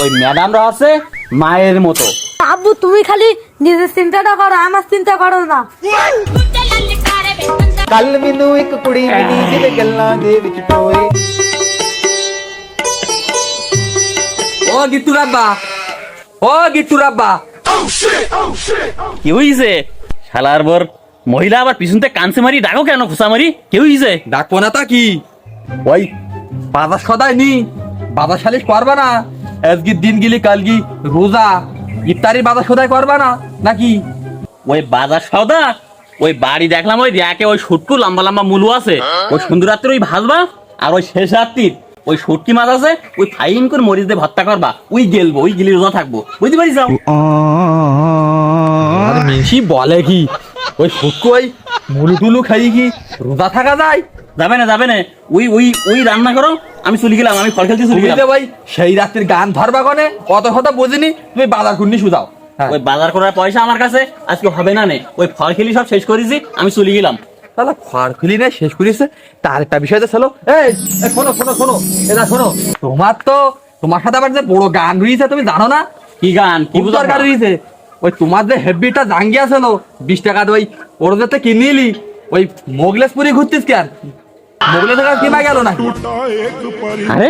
ওই ম্যাডামরা আছে মায়ের মতো। আব্বু তুমি খালি নিজের চিন্তাটা করো, আমার চিন্তা করো না। ਕੱਲ ਮੈਨੂੰ ਇੱਕ ਕੁੜੀ ਮਿਲੀ ਜਿਹਦੇ ਗੱਲਾਂ ਦੇ ਵਿੱਚ ਟੋਏ। ও গিট্টু রাব্বা, ও গিট্টু রাব্বা, কি হইছে? শালার বর মহিলা আবার পিছনতে কানছে মারি ডাকো কেন? খুসা মারি কি হইছে? ডাকবো না তা কি? ওই বাজার সদাই নি, বাজার সালিশ করবা না? আজকের দিন গেলি কালগি রোজা, ইফতারি বাজার সদাই করবা না নাকি? ওই বাজার সওদা, ওই বাড়ি দেখলাম ওই র্যাকে ওই শুটকু লম্বা লম্বা মুলু আছে, ওই সুন্দর রাত্রে ওই ভাজবা, আর ওই শেষ রাত্রির ওই শুটকি মাছ আছে, ওই ফাইন করে মরিচ দিয়ে ভর্তা করবা, ওই গেলবো, ওই গিলি রোজা থাকবো, বুঝতে পারিস? আর মিশি বলে কি ওই শুটকু ওই মুলু টুলু খাই কি রোজা থাকা যায়? যাবে না যাবে না, ওই ওই ওই রান্না করো, আমি চলে গেলাম, আমি ফল খেলতে চলে বুঝলে গেলাম। ভাই সেই রাত্রির গান ধরবা কনে অত কথা বুঝিনি, তুমি বাজার করনি সুদাও। ওই বাজার করার পয়সা আমার কাছে আজকে হবে না নে, ওই ফল খেলি সব শেষ করেছি, আমি চলে গেলাম। তাহলে খড় খুলি না শেষ করিছে, তার একটা বিষয় ছিল। এই শোনো শোনো শোনো, এটা শোনো, তোমার সাথে আবার যে বড় গান রয়েছে তুমি জানো না? কি গান? কি বুঝার গান রয়েছে? ওই তোমার যে হেভিটা জাঙ্গিয়া ছিল 20 টাকা ওই ওর যাতে কিনিলি, ওই মোগলেশপুরি ঘুরতিস কেন? মোগলেশের কাছে কিনা গেল না? আরে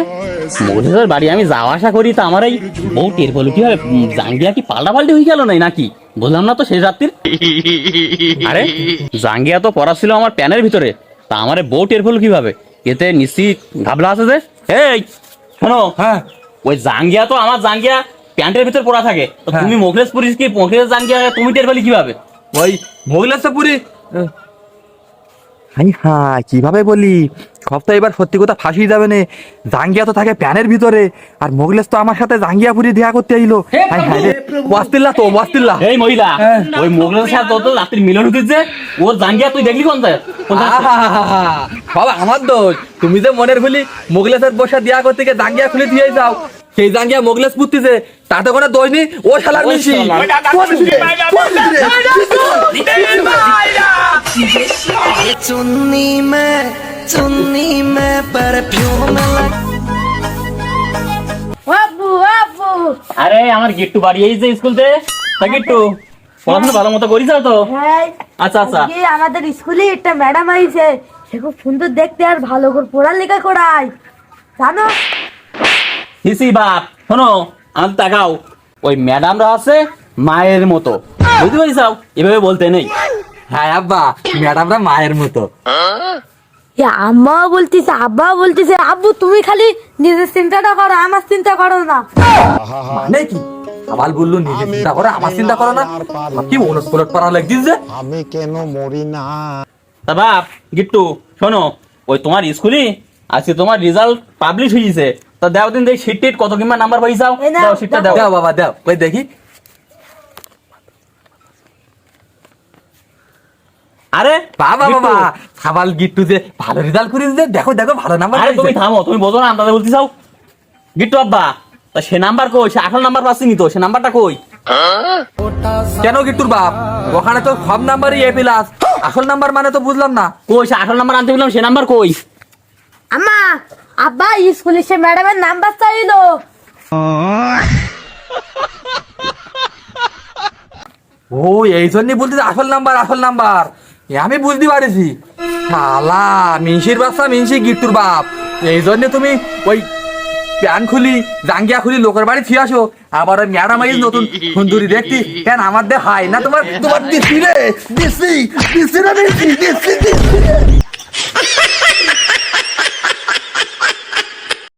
মোগলেশের বাড়ি আমি যাওয়া আসা করি, তা আমার এই বউ টের বলো কি হবে? জাঙ্গিয়া কি পাল্টা পাল্টি হয়ে গেল নাই নাকি? বললাম না তো শেষ রাত্রির। আরে জাঙ্গিয়া তো পড়া ছিল আমার প্যানের ভিতরে, তা আমার বউ টের বলো কিভাবে? এতে নিশ্চিত ঘাবলা আছে যে। এই শোনো, হ্যাঁ ওই জাঙ্গিয়া তো আমার জাঙ্গিয়া প্যান্টের ভিতর পড়া থাকে, তো হ্যাঁ। তুমি মোগলেশপুরি কি মোগলেশ জাঙ্গিয়া তুমি টের পেলি কিভাবে? ওই মোগলেশপুরি হাই হাই কিভাবে বলি, সব তো এবার সত্যি কথা ফাঁসি যাবে না। জাঙ্গিয়া তো থাকে প্যানের ভিতরে, আর মোগলেশ তো আমার সাথে জাঙ্গিয়াপুরি দেখা করতে আইলো। হাই হাই রে, ওয়াস্তিল্লাহ তো ওয়াস্তিল্লাহ। এই মহিলা, হ্যাঁ। ওই মোগলেশের সাথে তো রাত্রির মিলন হতেছে, ওর জাঙ্গিয়া তুই দেখলি কোন যায়? সব আমার দোষ। তুমি যে মনের ভুলি মোগলেশের বসে দিয়া করতে গিয়ে জাঙ্গিয়া খুলে দিয়ে যাও, সেই জাঙ্গিয়া মোগলেশ পুততেছে, তাতে কোনো দোষ নেই। ও শালার মিশি चुन्नी में परफ्यूम আব্বু আব্বু আরে আমার গিট্টু বাড়ি এই যে স্কুল থেকে, তা গিট্টু পড়াশোনা ভালো মতো করিস তো? হ্যাঁ, আচ্ছা আচ্ছা। আজকে আমাদের স্কুলে একটা ম্যাডাম আইছে, সে খুব সুন্দর দেখতে আর ভালো করে পড়ালেখা করায়, জানো? হিসি বাপ শোনো, আমার তাকাও, ওই ম্যাডামরা আছে মায়ের মতো, বুঝতে পারিস? এভাবে বলতে নেই। হ্যাঁ আব্বা, ম্যাডামরা মায়ের মতো। আম্মা বলতেছে, আব্বা বলতেছে, আব্বু তুমি খালি নিজের চিন্তাটা করো, আমার চিন্তা করো না। মানে কি আবার বললো নিজে চিন্তা করো, আমার চিন্তা করো না? কি ওলট পলট করা লাগছিস যে? আমি কেন মরি না? তা বাপ গিট্টু শোনো, ওই তোমার স্কুলে আজকে তোমার রেজাল্ট পাবলিশ হয়েছে, তা দাও দিন দেখি শিট টিট কত কিংবা নাম্বার পাইছাও, এই নাও, দাও শিটটা দাও। দাও বাবা দাও, ওই দেখি। আরে বাবা গিট্টু, বাবা, সাবাল গিট্টু যে ভালো রেজাল্ট করিস যে, দেখো দেখো ভালো নাম্বার। আরে তুমি থামো, তুমি বোঝো না আন্দাজে বলতে চাও? গিট্টু আব্বা, তা সে নাম্বার কই? সে 18 নাম্বার পাচ্ছিনি তো, সে নাম্বারটা কই? কেন গিট্টুর বাপ? ওখানে তো সব নাম্বারই এ প্লাস, আসল নাম্বার মানে তো বুঝলাম না। কই সে 18 নাম্বার আনতে বললাম, সে নাম্বার কই? আম্মা, আব্বা স্কুলে সে ম্যাডামের নাম্বার চাইলো। ও এই জন্যই বলতে আসল নাম্বার আসল নাম্বার, আমি বুঝতে পারিছি। শালা মিনসির বাচ্চা মিনসি গিট্টুর বাপ, এই জন্য তুমি ওই প্যান খুলি জাঙ্গিয়া খুলি লোকের বাড়ি ফিরে আসো, আবার ওই ম্যাডাম আইস নতুন সুন্দরী দেখতি কেন? আমার দে হাই না তোমার, তোমার দিছি রে, দিছি দিছি রে, দিছি দিছি দিছি।